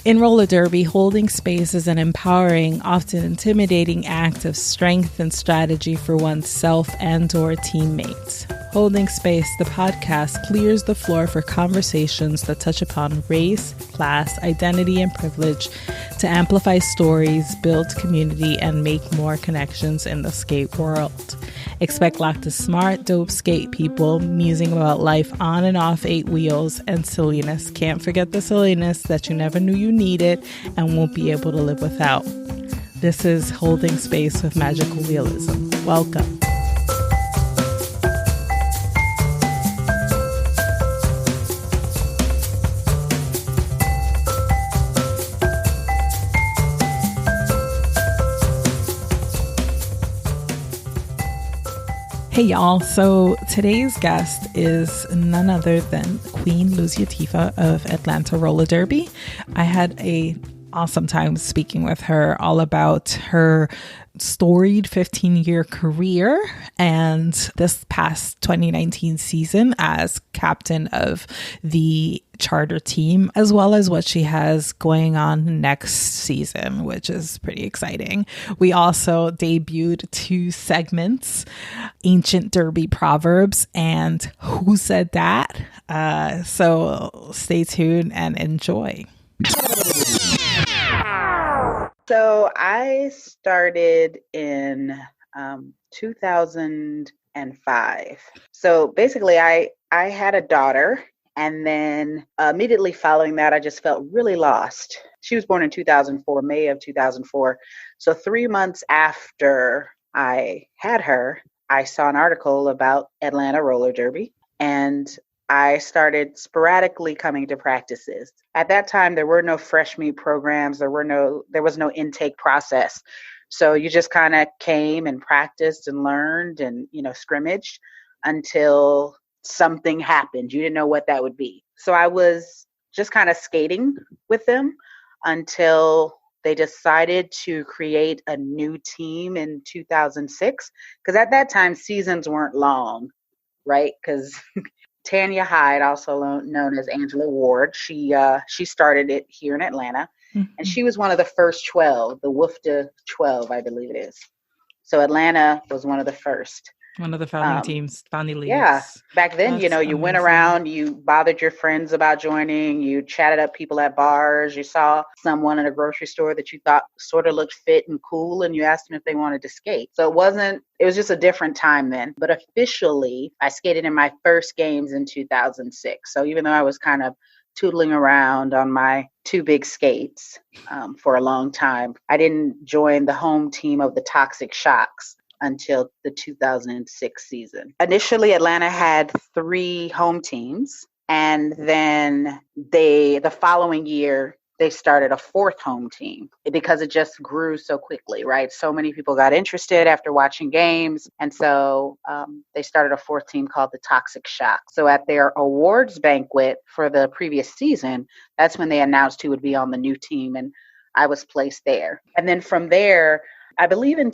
In roller derby, holding space is an empowering, often intimidating act of strength and strategy for oneself and or teammates. Holding Space, the podcast, clears the floor for conversations that touch upon race, class, identity, and privilege to amplify stories, build community, and make more connections in the skate world. Expect lots of smart, dope skate people musing about life on and off 8 wheels and silliness. Can't forget the silliness that you never knew you needed and won't be able to live without. This is Holding Space with Magical Realism. Welcome. Hey y'all, so today's guest is none other than Queen Loseyateefa of Atlanta Roller Derby. I had an awesome time speaking with her all about her storied 15-year career and this past 2019 season as captain of the charter team, as well as what she has going on next season, which is pretty exciting. We also debuted 2 segments, Ancient Derby Proverbs and Who Said Dat? So stay tuned and enjoy. So I started in 2005. So basically I had a daughter, and then immediately following that, I just felt really lost. She was born in 2004, May of 2004. So 3 months after I had her, I saw an article about Atlanta Roller Derby, and I started sporadically coming to practices. At that time, there were no fresh meat programs. There was no intake process. So you just kind of came and practiced and learned and, scrimmaged until something happened. You didn't know what that would be. So I was just kind of skating with them until they decided to create a new team in 2006. Because at that time, seasons weren't long, right? Because Tanya Hyde, also known as Angela Ward, she started it here in Atlanta, and she was one of the first 12, the WFDA 12, I believe it is. So Atlanta was one of the first. One of the founding teams, founding leagues. Yeah, back then, That's you amazing. went around, you bothered your friends about joining, you chatted up people at bars, you saw someone in a grocery store that you thought sort of looked fit and cool, and you asked them if they wanted to skate. So it was just a different time then. But officially, I skated in my first games in 2006. So even though I was kind of tootling around on my 2 big skates for a long time, I didn't join the home team of the Toxic Shocks until the 2006 season. Initially, Atlanta had 3 home teams, and then the following year, they started a 4th home team because it just grew so quickly, right? So many people got interested after watching games, and so they started a 4th team called the Toxic Shock. So at their awards banquet for the previous season, that's when they announced who would be on the new team, and I was placed there. And then from there, I believe in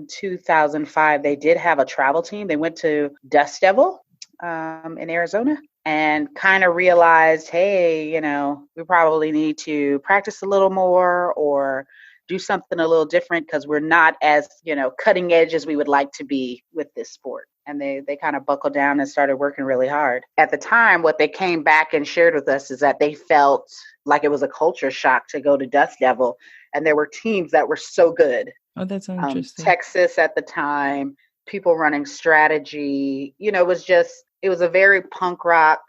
2005, they did have a travel team. They went to Dust Devil in Arizona and kind of realized, hey, we probably need to practice a little more or do something a little different because we're not as, cutting edge as we would like to be with this sport. And they kind of buckled down and started working really hard. At the time, what they came back and shared with us is that they felt like it was a culture shock to go to Dust Devil. And there were teams that were so good. Oh, that's interesting. Texas at the time, people running strategy, it was a very punk rock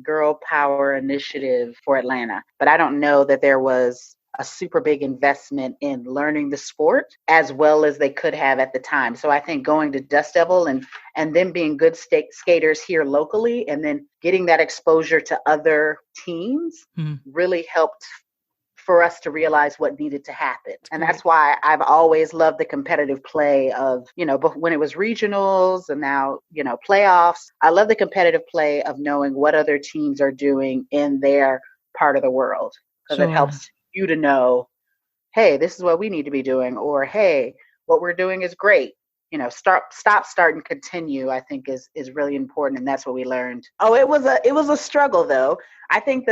girl power initiative for Atlanta. But I don't know that there was a super big investment in learning the sport as well as they could have at the time. So I think going to Dust Devil and them being good skaters here locally and then getting that exposure to other teams really helped for us to realize what needed to happen. And that's why I've always loved the competitive play of, when it was regionals and now, playoffs, I love the competitive play of knowing what other teams are doing in their part of the world. Because it helps you to know, hey, this is what we need to be doing, or hey, what we're doing is great. Stop, start, and continue, I think is really important. And that's what we learned. Oh, it was a struggle though. I think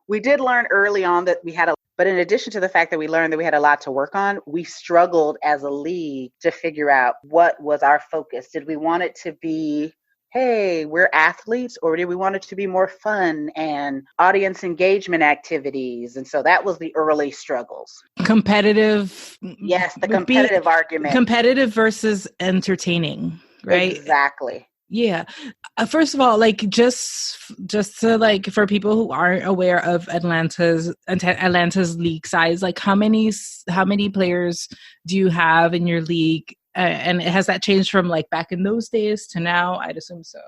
we did learn early on that we had but in addition to the fact that we learned that we had a lot to work on, we struggled as a league to figure out what was our focus. Did we want it to be, hey, we're athletes, or did we want it to be more fun and audience engagement activities? And so that was the early struggles. Competitive. Yes, the competitive argument. Competitive versus entertaining, right? Exactly. Yeah. First of all, like just to like for people who aren't aware of Atlanta's league size, like how many players do you have in your league? And has that changed from like back in those days to now? I'd assume so.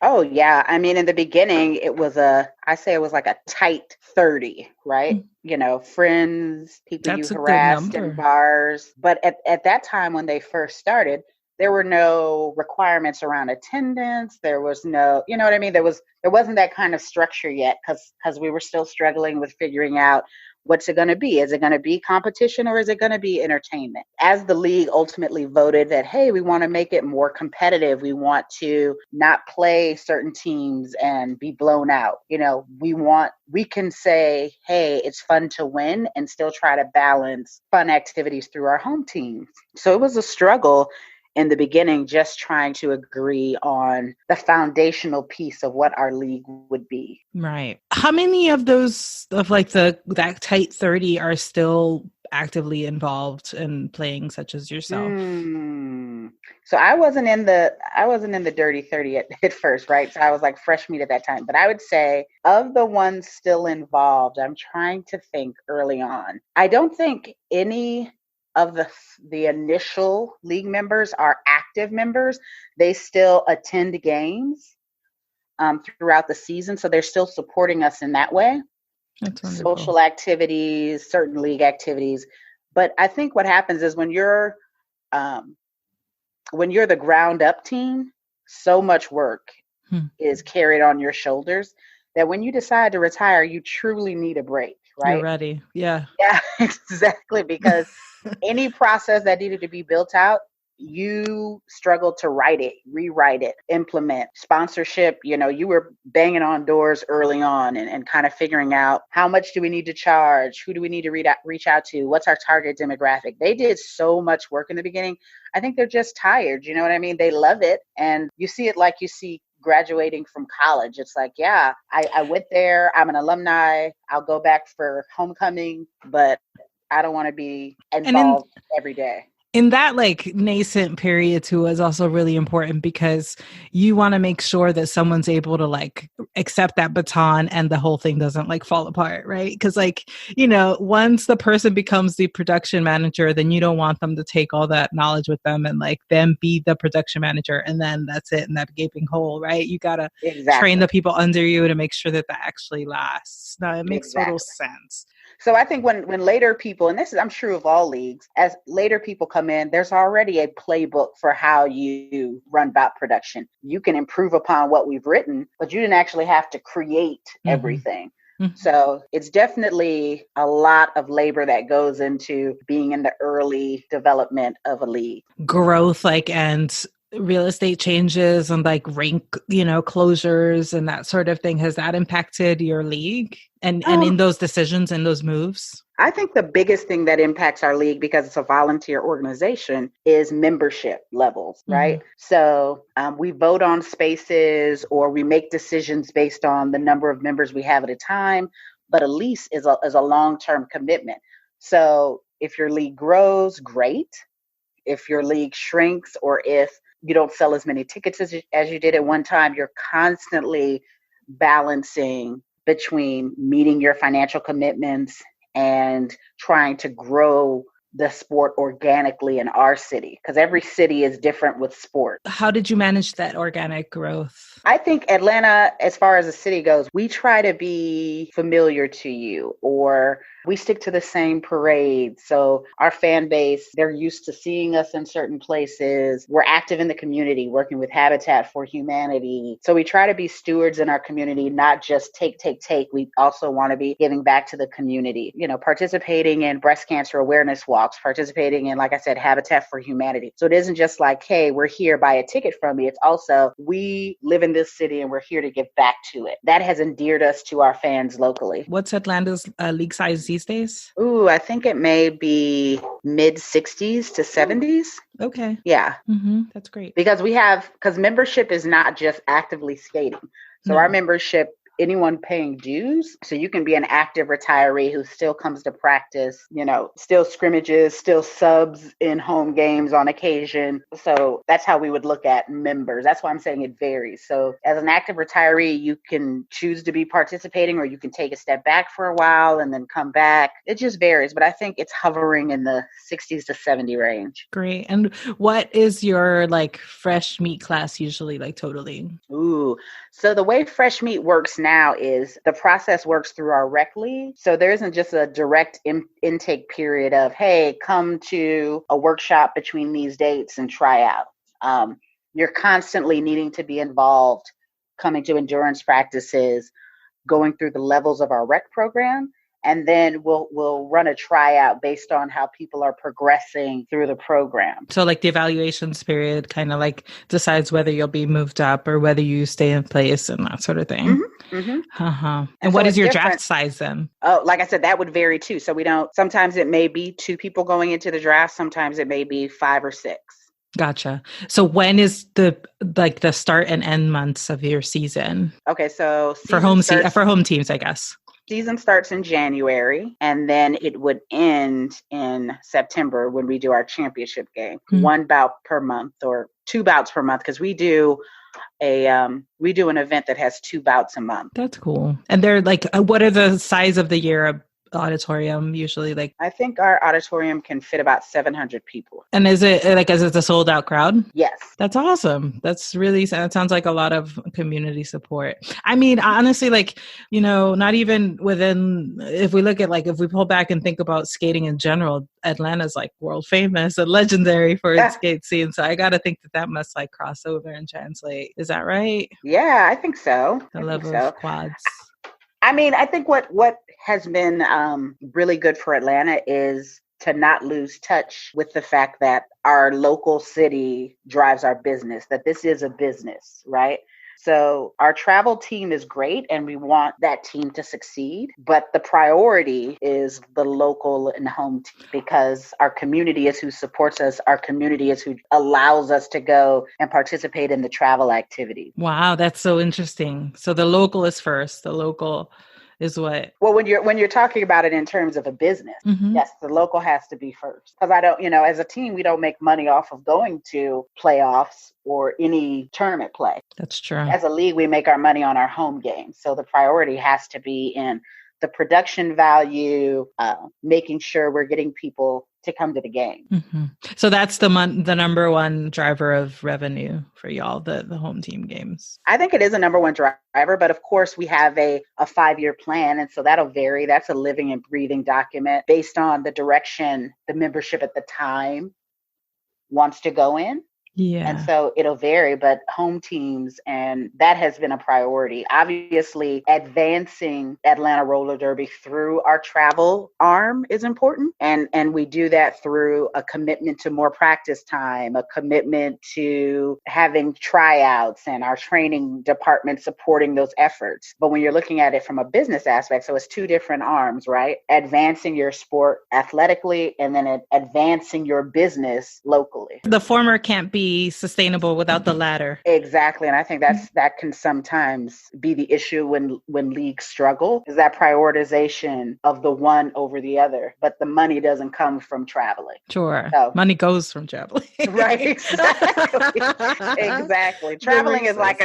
Oh yeah. I mean, in the beginning, it was like a tight 30, right? Mm-hmm. Friends, people you harassed in bars. But at that time when they first started, there were no requirements around attendance. There was no, you know what I mean? There wasn't that kind of structure yet because we were still struggling with figuring out what's it going to be? Is it going to be competition or is it going to be entertainment? As the league ultimately voted that, hey, we want to make it more competitive. We want to not play certain teams and be blown out. We can say, hey, it's fun to win and still try to balance fun activities through our home teams. So it was a struggle in the beginning, just trying to agree on the foundational piece of what our league would be. Right. How many of those of like that tight 30 are still actively involved in playing, such as yourself? So I wasn't in the dirty 30 at first, right? So I was like fresh meat at that time. But I would say of the ones still involved, I'm trying to think early on. I don't think any of the initial league members are active members. They still attend games throughout the season. So they're still supporting us in that way. That's wonderful. Social activities, certain league activities. But I think what happens is when you're the ground up team, so much work is carried on your shoulders that when you decide to retire, you truly need a break, right? You're ready. Yeah. Yeah, exactly. Because any process that needed to be built out, you struggled to write it, rewrite it, implement sponsorship. You were banging on doors early on and kind of figuring out how much do we need to charge? Who do we need to reach out to? What's our target demographic? They did so much work in the beginning. I think they're just tired. You know what I mean? They love it. And you see it like you see graduating from college. It's like, yeah, I went there. I'm an alumni. I'll go back for homecoming, but I don't want to be involved every day. In that like nascent period too is also really important because you want to make sure that someone's able to like accept that baton and the whole thing doesn't like fall apart, right? Because like, once the person becomes the production manager, then you don't want them to take all that knowledge with them and like them be the production manager and then that's it in that gaping hole, right? You got to train the people under you to make sure that actually lasts. No, it makes total sense. So I think when later people, and this is, I'm sure of all leagues, as later people come in, there's already a playbook for how you run bot production. You can improve upon what we've written, but you didn't actually have to create everything. Mm-hmm. So it's definitely a lot of labor that goes into being in the early development of a league. Growth, and real estate changes and rank, closures and that sort of thing. Has that impacted your league and in those decisions and those moves? I think the biggest thing that impacts our league, because it's a volunteer organization, is membership levels, right? Mm-hmm. So we vote on spaces or we make decisions based on the number of members we have at a time, but a lease is a long-term commitment. So if your league grows, great. If your league shrinks or if you don't sell as many tickets as you did at one time, you're constantly balancing between meeting your financial commitments and trying to grow the sport organically in our city, because every city is different with sport. How did you manage that organic growth? I think Atlanta, as far as the city goes, we try to be familiar to you, or we stick to the same parades. So our fan base, they're used to seeing us in certain places. We're active in the community, working with Habitat for Humanity. So we try to be stewards in our community, not just take. We also want to be giving back to the community, participating in breast cancer awareness walks, participating in, like I said, Habitat for Humanity. So it isn't just like, hey, we're here, buy a ticket from me. It's also, we live in this city and we're here to give back to it. That has endeared us to our fans locally. What's Atlanta's league size these days? Ooh, I think it may be mid 60s to 70s. Okay. Yeah. That's great. Because membership is not just actively skating. So our membership, anyone paying dues, so you can be an active retiree who still comes to practice, still scrimmages, still subs in home games on occasion. So that's how we would look at members. That's why I'm saying it varies. So as an active retiree, you can choose to be participating, or you can take a step back for a while and then come back. It just varies, but I think it's hovering in the 60s to 70 range. Great. And what is your fresh meat class usually totally? Ooh, so the way fresh meat works now is the process works through our rec league. So there isn't just a direct intake period of, hey, come to a workshop between these dates and try out. You're constantly needing to be involved, coming to endurance practices, going through the levels of our rec program. And then we'll run a tryout based on how people are progressing through the program. So the evaluations period kind of decides whether you'll be moved up or whether you stay in place and that sort of thing. And what is your draft size then? Oh, like I said, that would vary too. So sometimes it may be 2 people going into the draft. Sometimes it may be 5 or 6. Gotcha. So when is the start and end months of your season? Okay, so for home teams, I guess. Season starts in January, and then it would end in September when we do our championship game. 1 bout per month or 2 bouts per month, because we do an event that has 2 bouts a month. That's cool. And they're what are the size of the year auditorium usually? I think our auditorium can fit about 700 people. And is it a sold out crowd? Yes. That's awesome. That sounds like a lot of community support. I mean, honestly, not even within, if we look at if we pull back and think about skating in general, Atlanta's world famous and legendary for its skate scene. So I got to think that must cross over and translate. Is that right? Yeah, I think so. The level of quads. I mean, I think what has been really good for Atlanta is to not lose touch with the fact that our local city drives our business, that this is a business, right? So our travel team is great and we want that team to succeed, but the priority is the local and home team, because our community is who supports us. Our community is who allows us to go and participate in the travel activity. Wow, that's so interesting. So the local is first. The local is what? Well, when you're talking about it in terms of a business, yes, the local has to be first. Because I don't, as a team, we don't make money off of going to playoffs or any tournament play. That's true. As a league, we make our money on our home games. So the priority has to be in the production value, making sure we're getting people to come to the game. So that's the number one driver of revenue for y'all, the home team games. I think it is a number one driver, but of course we have a 5-year plan. And so that'll vary. That's a living and breathing document based on the direction the membership at the time wants to go in. Yeah. And so it'll vary, but home teams, and that has been a priority. Obviously, advancing Atlanta Roller Derby through our travel arm is important. And we do that through a commitment to more practice time, a commitment to having tryouts and our training department supporting those efforts. But when you're looking at it from a business aspect, so it's 2 different arms, right? Advancing your sport athletically and then advancing your business locally. The former can't be sustainable without the latter. Exactly. And I think that can sometimes be the issue when leagues struggle, is that prioritization of the one over the other, but the money doesn't come from traveling. Sure. So, money goes from traveling. Right. Exactly. Traveling is like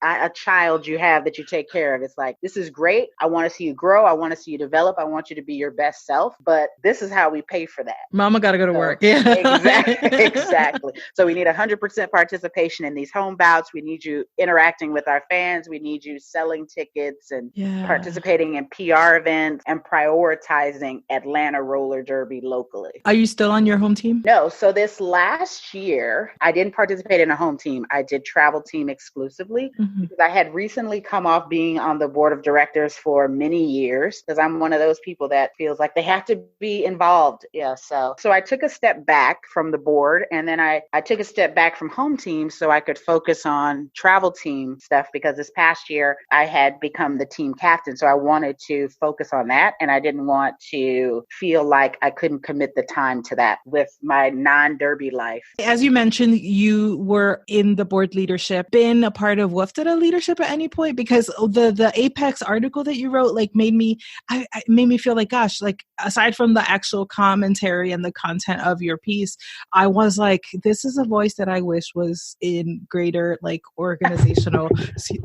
a child you have that you take care of. It's like, this is great. I want to see you grow. I want to see you develop. I want you to be your best self, but this is how we pay for that. Mama got to go to work. Yeah. Exactly. So we need 100% participation in these home bouts. We need you interacting with our fans. We need you selling tickets and participating in PR events and prioritizing Atlanta Roller Derby locally. Are you still on your home team? No. So this last year, I didn't participate in a home team. I did travel team exclusively because I had recently come off being on the board of directors for many years, because I'm one of those people that feels like they have to be involved. Yeah. So I took a step back from the board, and then I I took a step back from home team so I could focus on travel team stuff, because this past year I had become the team captain. So I wanted to focus on that, and I didn't want to feel like I couldn't commit the time to that with my non-Derby life. As you mentioned, you were in the board leadership, been a part of WFDA leadership at any point? Because the Apex article that you wrote like made me feel like, gosh, like aside from the actual commentary and the content of your piece, I was like, this is a voice that I wish was in greater like organizational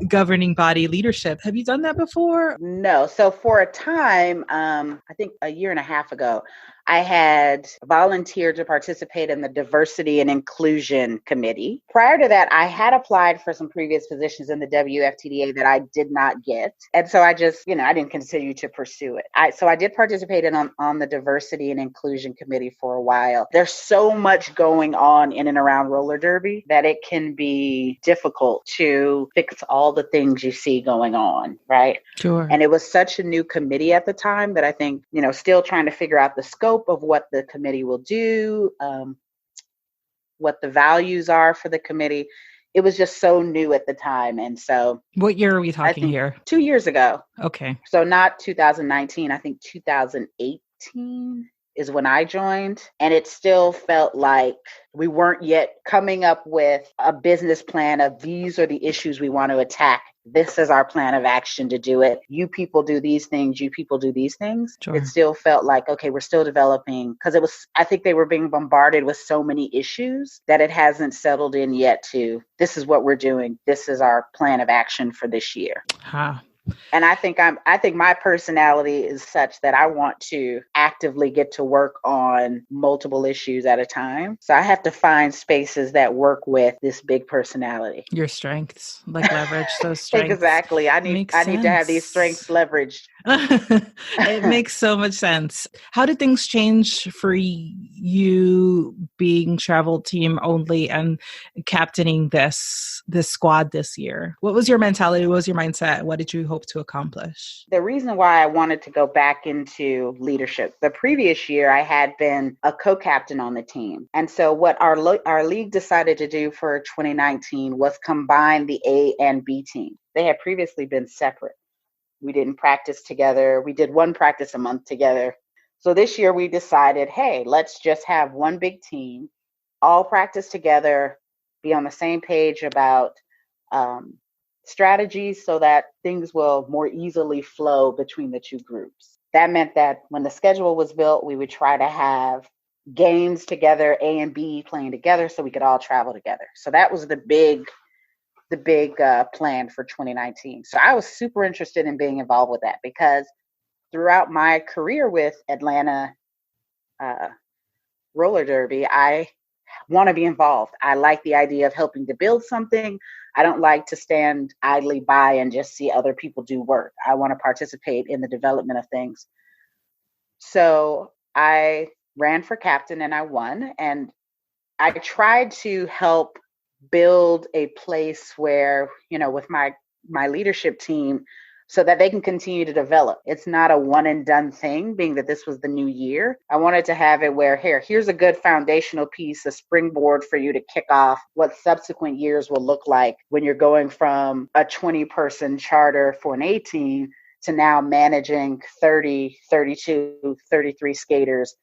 governing body leadership. Have you done that before? No. So for a time, I think a year and a half ago, I had volunteered to participate in the Diversity and Inclusion Committee. Prior to that, I had applied for some previous positions in the WFTDA that I did not get. And so I just, I didn't continue to pursue it. So I did participate on the Diversity and Inclusion Committee for a while. There's so much going on in and around roller derby that it can be difficult to fix all the things you see going on, right? Sure. And it was such a new committee at the time that I think, still trying to figure out the scope of what the committee will do, what the values are for the committee. It was just so new at the time. And so what year are we talking here? 2 years ago. Okay. So not 2019, I think 2018 is when I joined. And it still felt like we weren't yet coming up with a business plan of these are the issues we want to attack. This is our plan of action to do it. You people do these things. You people do these things. Sure. It still felt like, okay, we're still developing, because I think they were being bombarded with so many issues that it hasn't settled in yet to, this is what we're doing. This is our plan of action for this year. Huh. And I think my personality is such that I want to actively get to work on multiple issues at a time. So I have to find spaces that work with this big personality. Your strengths, like leverage those strengths. Exactly. I need to have these strengths leveraged. It makes so much sense. How did things change for you being travel team only and captaining this squad this year? What was your mentality? What was your mindset? What did you hope to accomplish? The reason why I wanted to go back into leadership, the previous year I had been a co-captain on the team. And so what our league decided to do for 2019 was combine the A and B team. They had previously been separate. We didn't practice together. We did one practice a month together. So this year we decided, hey, let's just have one big team, all practice together, be on the same page about strategies so that things will more easily flow between the two groups. That meant that when the schedule was built, we would try to have games together, A and B playing together so we could all travel together. So that was the big plan for 2019. So I was super interested in being involved with that, because throughout my career with Atlanta roller derby, I want to be involved. I like the idea of helping to build something. I don't like to stand idly by and just see other people do work. I want to participate in the development of things. So I ran for captain and I won. And I tried to help build a place where, with my leadership team, so that they can continue to develop. It's not a one and done thing, being that this was the new year. I wanted to have it where, here's a good foundational piece, a springboard for you to kick off what subsequent years will look like when you're going from a 20-person charter for an A team to now managing 30, 32, 33 skaters,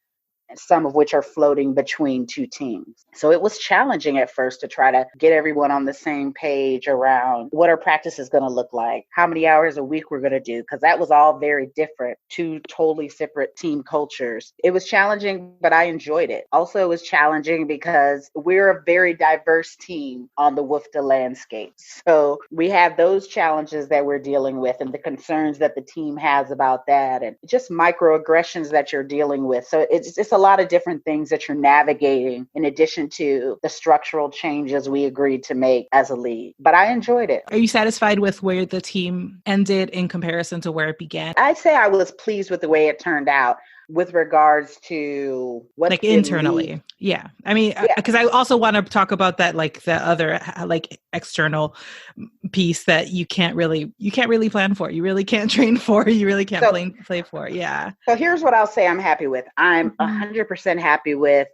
some of which are floating between two teams. So it was challenging at first to try to get everyone on the same page around what our practice is going to look like, how many hours a week we're going to do, because that was all very different, two totally separate team cultures. It was challenging, but I enjoyed it. Also, it was challenging because we're a very diverse team on the WFDA landscape. So we have those challenges that we're dealing with and the concerns that the team has about that, and just microaggressions that you're dealing with. So it's a lot of different things that you're navigating in addition to the structural changes we agreed to make as a league. But I enjoyed it. Are you satisfied with where the team ended in comparison to where it began? I'd say I was pleased with the way it turned out with regards to what, like internally. Yeah. I mean, because I also want to talk about that, like the other like external piece that you can't really plan for. You really can't train for. You really can't play for. Yeah. So here's what I'll say I'm happy with. I'm 100% happy with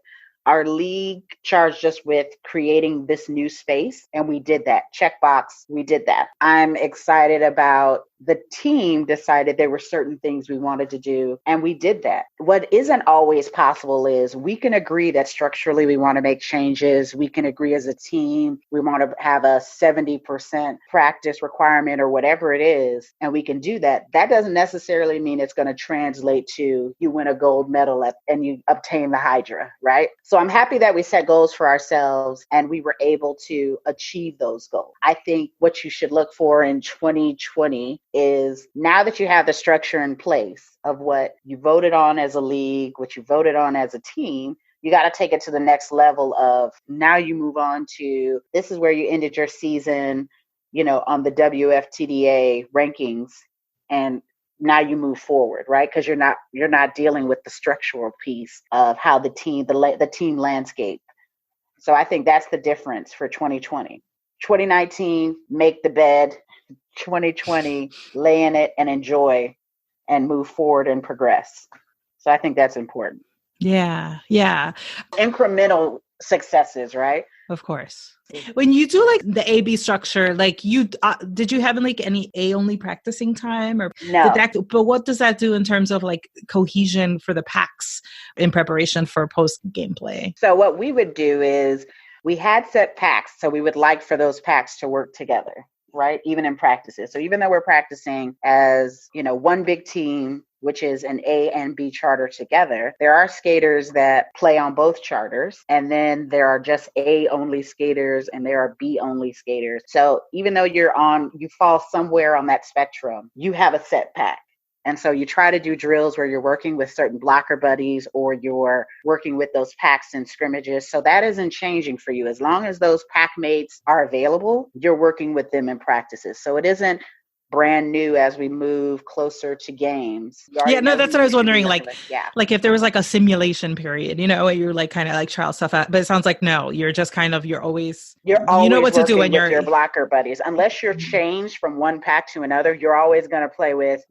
our league charged us with creating this new space, and we did that. Checkbox, we did that. I'm excited about the team decided there were certain things we wanted to do, and we did that. What isn't always possible is we can agree that structurally we want to make changes. We can agree as a team, we want to have a 70% practice requirement or whatever it is, and we can do that. That doesn't necessarily mean it's going to translate to you win a gold medal and you obtain the Hydra, right? So I'm happy that we set goals for ourselves and we were able to achieve those goals. I think what you should look for in 2020 is, now that you have the structure in place of what you voted on as a league, what you voted on as a team, you got to take it to the next level of, now you move on to, this is where you ended your season, on the WFTDA rankings, and now you move forward, right? Because you're not dealing with the structural piece of how the team landscape. So I think that's the difference for 2020. 2019, make the bed. 2020, lay in it and enjoy and move forward and progress. So I think that's important. Yeah. Yeah. Incremental successes, right? Of course. When you do like the A-B structure, like did you have like any A only practicing time, or no? But what does that do in terms of like cohesion for the packs in preparation for post gameplay? So what we would do is, we had set packs. So we would like for those packs to work together, right? Even in practices. So even though we're practicing as, one big team, which is an A and B charter together, there are skaters that play on both charters. And then there are just A only skaters and there are B only skaters. So even though you fall somewhere on that spectrum, you have a set pack. And so you try to do drills where you're working with certain blocker buddies, or you're working with those packs in scrimmages. So that isn't changing for you. As long as those pack mates are available, you're working with them in practices. So it isn't brand new as we move closer to games. Yeah, no, that's what I was wondering. Like if there was like a simulation period, where you're like kind of like trial stuff out, but it sounds like no, you're just kind of, you're always you know what to do when you're your blocker buddies. Unless you're changed from one pack to another, you're always going to play with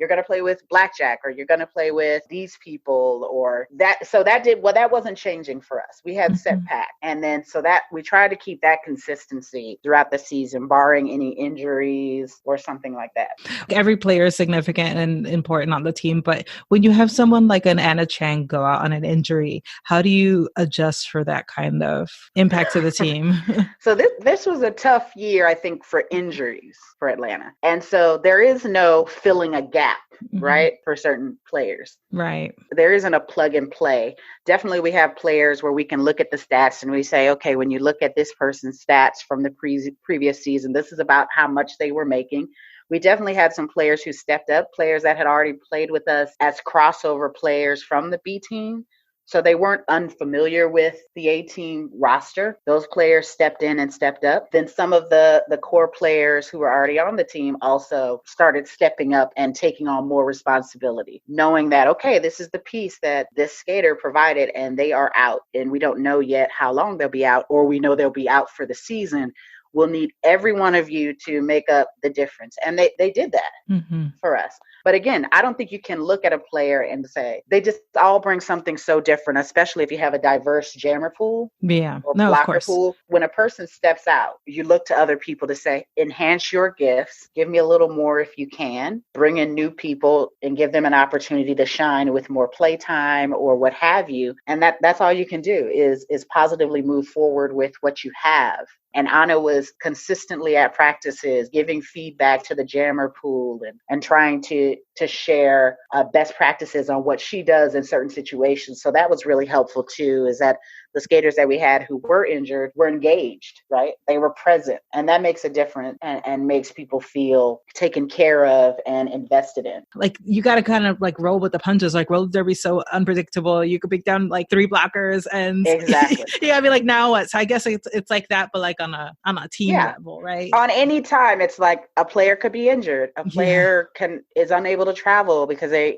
blackjack, or you're going to play with these people, or that. So that wasn't changing for us. We had set pack, and then so that we tried to keep that consistency throughout the season, barring any injuries or something like that. Every player is significant and important on the team, but when you have someone like an Anna Chang go out on an injury, how do you adjust for that kind of impact to the team? So this was a tough year, I think, for injuries for Atlanta. And so there is no filling a gap, right, for certain players. Right. There isn't a plug and play. Definitely we have players where we can look at the stats and we say, okay, when you look at this person's stats from the previous season, this is about how much they were making. We definitely had some players who stepped up, players that had already played with us as crossover players from the B team. So they weren't unfamiliar with the A team roster. Those players stepped in and stepped up. Then some of the core players who were already on the team also started stepping up and taking on more responsibility, knowing that, okay, this is the piece that this skater provided and they are out. And we don't know yet how long they'll be out, or we know they'll be out for the season. We'll need every one of you to make up the difference. And they did that for us. But again, I don't think you can look at a player and say, they just all bring something so different, especially if you have a diverse jammer pool or blocker pool. When a person steps out, you look to other people to say, enhance your gifts, give me a little more if you can, bring in new people and give them an opportunity to shine with more playtime or what have you. And that's all you can do is positively move forward with what you have. And Anna was consistently at practices, giving feedback to the jammer pool and trying to share best practices on what she does in certain situations. So that was really helpful too, is that the skaters that we had who were injured were engaged, right? They were present. And that makes a difference and makes people feel taken care of and invested in. Like you got to kind of like roll with the punches, like roller derby's so unpredictable. You could pick down like 3 blockers and exactly. You gotta be like, now what? So I guess it's like that, but like on a team level, right? On any time, it's like a player could be injured. A player is unable to travel because they,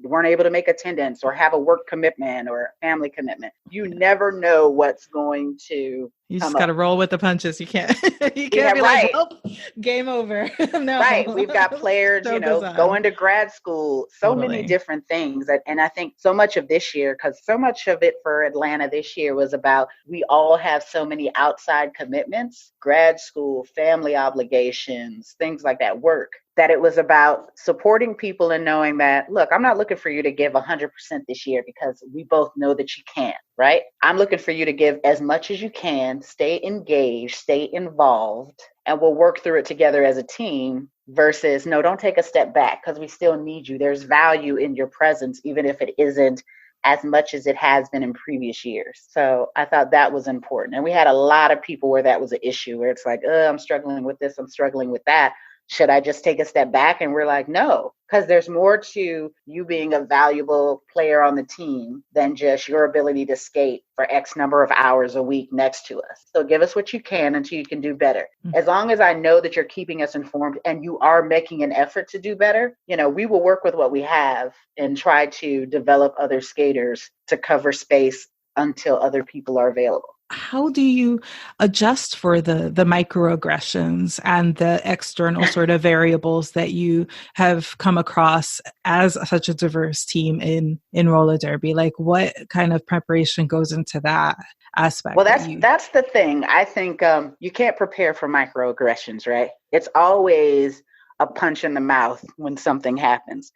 weren't able to make attendance or have a work commitment or family commitment. You never know what's going to You just come got to up. roll with the punches. You can't, you Yeah, can't be like, right. well, game over. No. Right. We've got players, Show goes on. going to grad school, so many Totally. different things. And I think so much of this year, because so much of it for Atlanta this year was about we all have so many outside commitments, grad school, family obligations, things like that, work, that it was about supporting people and knowing that, look, I'm not looking for you to give 100% this year because we both know that you can't, right? I'm looking for you to give as much as you can, stay engaged, stay involved, and we'll work through it together as a team versus, no, don't take a step back because we still need you. There's value in your presence, even if it isn't as much as it has been in previous years. So I thought that was important. And we had a lot of people where that was an issue, where it's like, I'm struggling with this, I'm struggling with that. Should I just take a step back? And we're like, no, because there's more to you being a valuable player on the team than just your ability to skate for X number of hours a week next to us. So give us what you can until you can do better. As long as I know that you're keeping us informed and you are making an effort to do better, we will work with what we have and try to develop other skaters to cover space until other people are available. How do you adjust for the microaggressions and the external sort of variables that you have come across as such a diverse team in roller derby? Like, what kind of preparation goes into that aspect? Well, that's the thing. I think you can't prepare for microaggressions, right? It's always a punch in the mouth when something happens.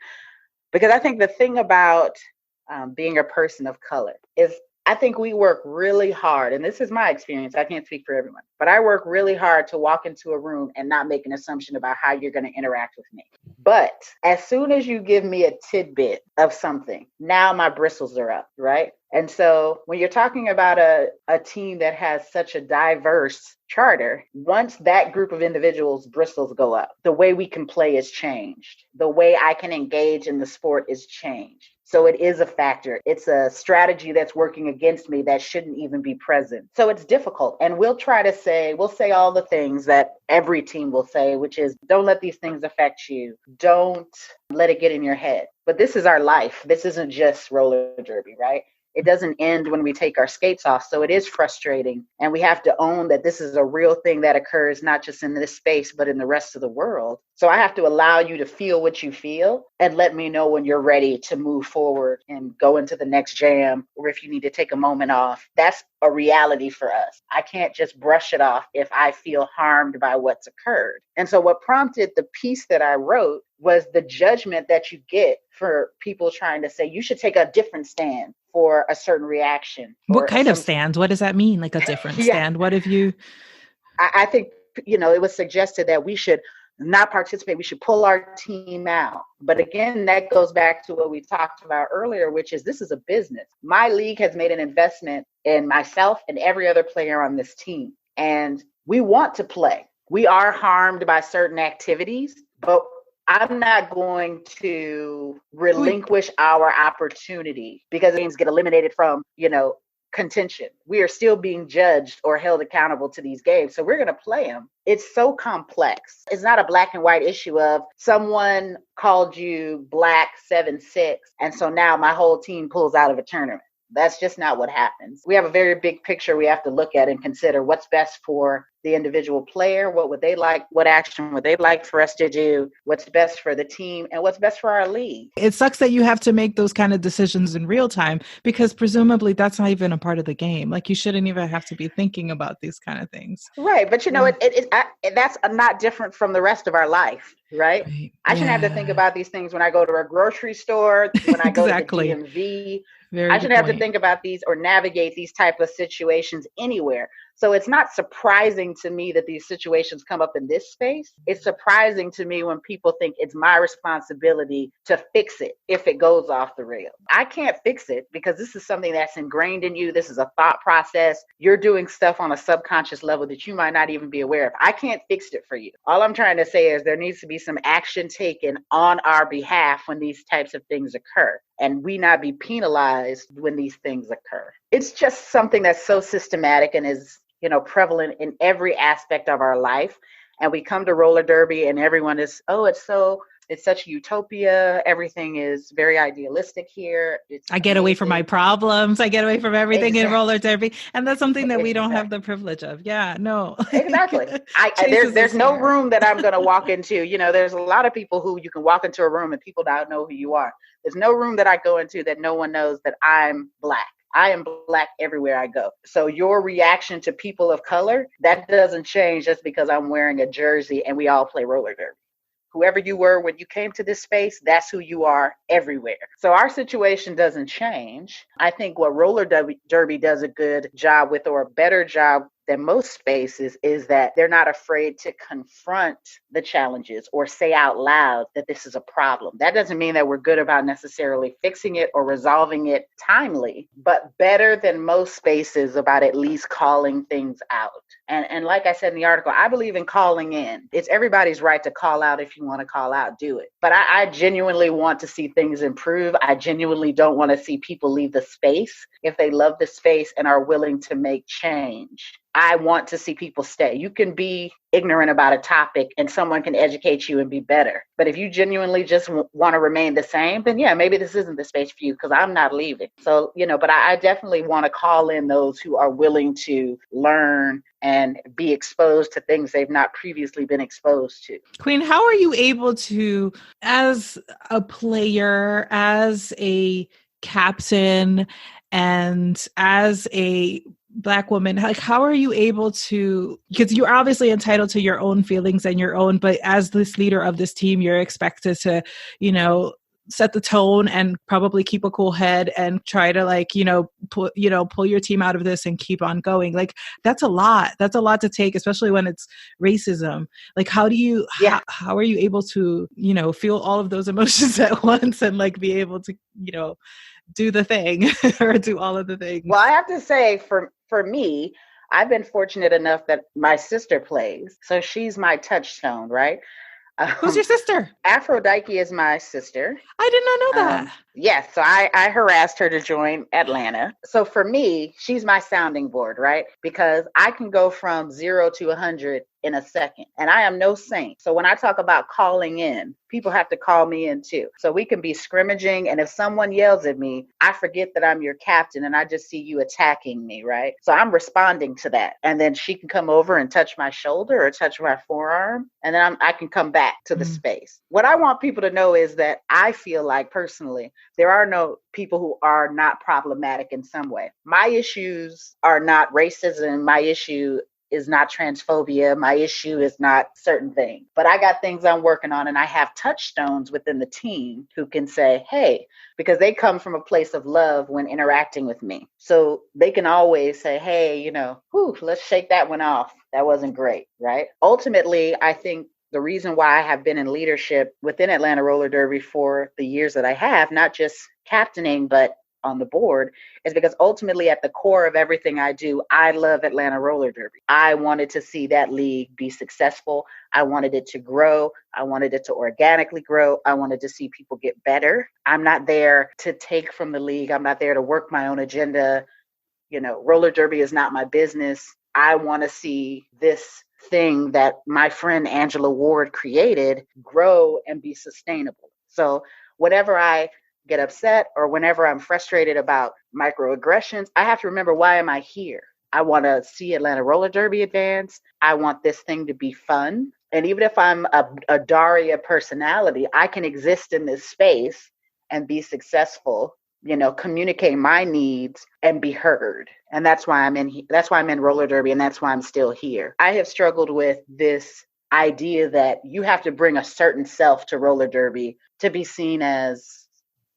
Because I think the thing about being a person of color is I think we work really hard, and this is my experience, I can't speak for everyone, but I work really hard to walk into a room and not make an assumption about how you're going to interact with me. But as soon as you give me a tidbit of something, now my bristles are up, right? And so when you're talking about a team that has such a diverse charter, once that group of individuals' bristles go up, the way we can play is changed. The way I can engage in the sport is changed. So it is a factor. It's a strategy that's working against me that shouldn't even be present. So it's difficult. And we'll say all the things that every team will say, which is, don't let these things affect you. Don't let it get in your head. But this is our life. This isn't just roller derby, right? It doesn't end when we take our skates off. So it is frustrating. And we have to own that this is a real thing that occurs, not just in this space, but in the rest of the world. So I have to allow you to feel what you feel and let me know when you're ready to move forward and go into the next jam, or if you need to take a moment off. That's a reality for us. I can't just brush it off if I feel harmed by what's occurred. And so what prompted the piece that I wrote was the judgment that you get for people trying to say you should take a different stand for a certain reaction. What kind of stand? What does that mean? Like a different stand? What have you? I think, it was suggested that we should not participate. We should pull our team out. But again, that goes back to what we talked about earlier, which is this is a business. My league has made an investment in myself and every other player on this team. And we want to play. We are harmed by certain activities, but I'm not going to relinquish our opportunity because games get eliminated from, contention. We are still being judged or held accountable to these games. So we're going to play them. It's so complex. It's not a black and white issue of someone called you black 7-6. And so now my whole team pulls out of a tournament. That's just not what happens. We have a very big picture we have to look at and consider what's best for the individual player, what would they like, what action would they like for us to do, what's best for the team, and what's best for our league. It sucks that you have to make those kind of decisions in real time because presumably that's not even a part of the game. Like you shouldn't even have to be thinking about these kind of things. Right. But that's not different from the rest of our life. Right. I shouldn't have to think about these things when I go to a grocery store, when I go to the DMV. I shouldn't have to think about these or navigate these type of situations anywhere. So it's not surprising to me that these situations come up in this space. It's surprising to me when people think it's my responsibility to fix it if it goes off the rail. I can't fix it because this is something that's ingrained in you. This is a thought process. You're doing stuff on a subconscious level that you might not even be aware of. I can't fix it for you. All I'm trying to say is there needs to be some action taken on our behalf when these types of things occur, and we not be penalized when these things occur. It's just something that's so systematic and is, prevalent in every aspect of our life. And we come to roller derby and everyone is, it's so It's such a utopia. Everything is very idealistic here. It's I get away from my amazing. problems. I get away from everything in Exactly. roller derby. And that's something that we don't have Exactly. the privilege of. Yeah, no. Exactly. Chases There's us no here. room that I'm going to walk into. There's a lot of people who you can walk into a room and people don't know who you are. There's no room that I go into that no one knows that I'm Black. I am Black everywhere I go. So your reaction to people of color, that doesn't change just because I'm wearing a jersey and we all play roller derby. Whoever you were when you came to this space, that's who you are everywhere. So our situation doesn't change. I think what roller derby does a good job with, or a better job than most spaces, is that they're not afraid to confront the challenges or say out loud that this is a problem. That doesn't mean that we're good about necessarily fixing it or resolving it timely, but better than most spaces about at least calling things out. And like I said in the article, I believe in calling in. It's everybody's right to call out. If you want to call out, do it. But I genuinely want to see things improve. I genuinely don't want to see people leave the space if they love the space and are willing to make change. I want to see people stay. You can be ignorant about a topic and someone can educate you and be better. But if you genuinely just want to remain the same, then yeah, maybe this isn't the space for you, because I'm not leaving. So, but I definitely want to call in those who are willing to learn and be exposed to things they've not previously been exposed to. Queen, how are you able to, as a player, as a captain, and as a Black woman, like, how are you able to, because you're obviously entitled to your own feelings and your own, but as this leader of this team, you're expected to, set the tone and probably keep a cool head and try to pull your team out of this and keep on going. Like, that's a lot to take, especially when it's racism. Like, how are you able to, feel all of those emotions at once and be able to, do the thing or do all of the things? Well, I have to say, for me, I've been fortunate enough that my sister plays. So she's my touchstone, right? Who's your sister? Aphrodite is my sister. I did not know that. Yes. So I harassed her to join Atlanta. So for me, she's my sounding board, right? Because I can go from 0 to 100 in a second. And I am no saint. So when I talk about calling in, people have to call me in too. So we can be scrimmaging. And if someone yells at me, I forget that I'm your captain and I just see you attacking me, right? So I'm responding to that. And then she can come over and touch my shoulder or touch my forearm. And then I can come back to the space. What I want people to know is that I feel like personally, there are no people who are not problematic in some way. My issues are not racism. My issue is not transphobia. My issue is not certain things. But I got things I'm working on, and I have touchstones within the team who can say, hey, because they come from a place of love when interacting with me. So they can always say, hey, let's shake that one off. That wasn't great, right? Ultimately, I think the reason why I have been in leadership within Atlanta Roller Derby for the years that I have, not just captaining, but on the board, is because ultimately at the core of everything I do, I love Atlanta Roller Derby. I wanted to see that league be successful. I wanted it to grow. I wanted it to organically grow. I wanted to see people get better. I'm not there to take from the league. I'm not there to work my own agenda. Roller derby is not my business. I want to see this thing that my friend Angela Ward created grow and be sustainable. So whenever I get upset or whenever I'm frustrated about microaggressions, I have to remember, why am I here? I want to see Atlanta Roller Derby advance. I want this thing to be fun. And even if I'm a Daria personality, I can exist in this space and be successful, communicate my needs and be heard. And that's why I'm in roller derby, and that's why I'm still here. I have struggled with this idea that you have to bring a certain self to roller derby to be seen as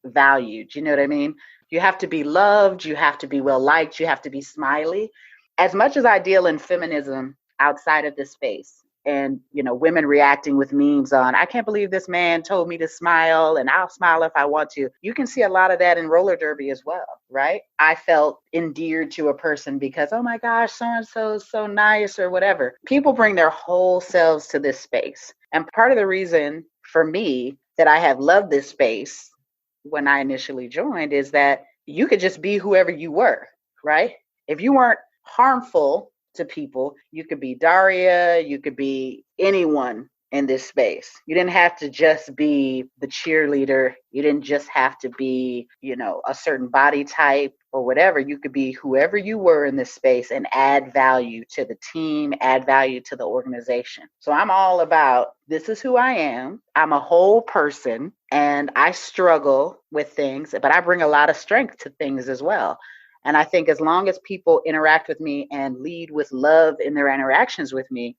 valued. You know what I mean? You have to be loved. You have to be well liked. You have to be smiley. As much as I deal in feminism outside of this space, and women reacting with memes on, I can't believe this man told me to smile and I'll smile if I want to. You can see a lot of that in roller derby as well, right? I felt endeared to a person because, oh my gosh, so-and-so is so nice or whatever. People bring their whole selves to this space. And part of the reason for me that I have loved this space when I initially joined is that you could just be whoever you were, right? If you weren't harmful to people, you could be Daria, you could be anyone in this space. You didn't have to just be the cheerleader. You didn't just have to be, a certain body type or whatever. You could be whoever you were in this space and add value to the team, add value to the organization. So I'm all about, this is who I am. I'm a whole person and I struggle with things, but I bring a lot of strength to things as well. And I think as long as people interact with me and lead with love in their interactions with me,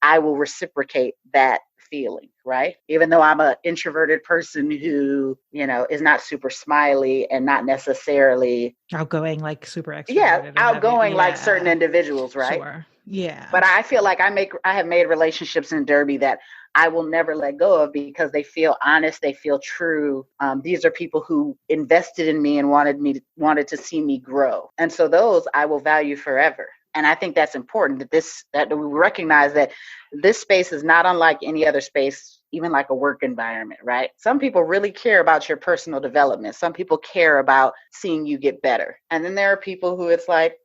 I will reciprocate that feeling, right? Even though I'm an introverted person who, is not super smiley and not necessarily outgoing, like super extroverted. Yeah, outgoing like certain individuals, right? Sure. Yeah. But I feel like I have made relationships in Derby that I will never let go of because they feel honest, they feel true. These are people who invested in me and wanted to see me grow. And so those I will value forever. And I think that's important that we recognize that this space is not unlike any other space, even like a work environment, right? Some people really care about your personal development. Some people care about seeing you get better. And then there are people who it's like,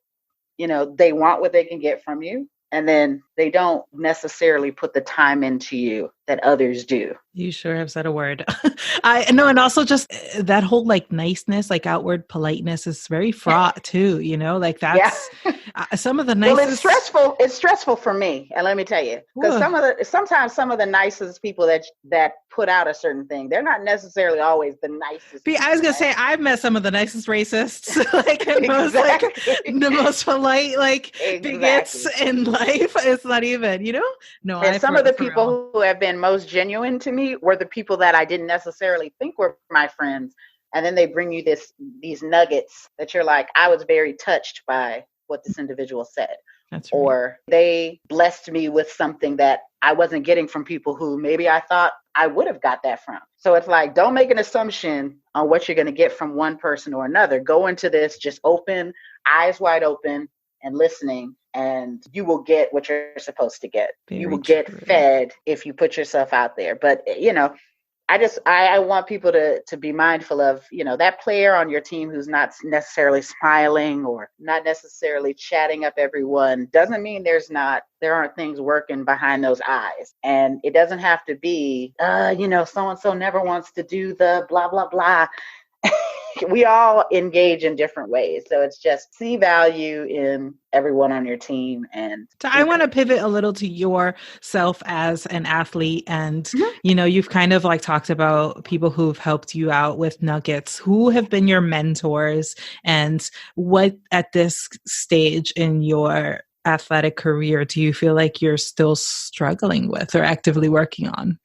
they want what they can get from you. And then they don't necessarily put the time into you that others do. You sure have said a word. I know. And also just that whole like niceness, like outward politeness is very fraught too, like that's some of the nicest. Well, it's stressful. It's stressful for me. And let me tell you, because sometimes some of the nicest people that put out a certain thing, they're not necessarily always the nicest. I was going to say, I've met some of the nicest racists, like the most polite, bigots in life. It's not even, no. And some of the people who have been most genuine to me were the people that I didn't necessarily think were my friends. And then they bring you these nuggets that you're like, I was very touched by what this individual said. That's right. Or they blessed me with something that I wasn't getting from people who maybe I thought I would have got that from. So it's like, don't make an assumption on what you're going to get from one person or another. Go into this just open, eyes wide open and listening, and you will get what you're supposed to get. You will get fed if you put yourself out there. But, I want people to be mindful of, that player on your team who's not necessarily smiling or not necessarily chatting up everyone doesn't mean there aren't things working behind those eyes. And it doesn't have to be, so-and-so never wants to do the blah, blah, blah. We all engage in different ways. So it's just see value in everyone on your team. And so I want to pivot a little to yourself as an athlete. And, you've kind of like talked about people who've helped you out with nuggets. Who have been your mentors and what at this stage in your athletic career do you feel like you're still struggling with or actively working on?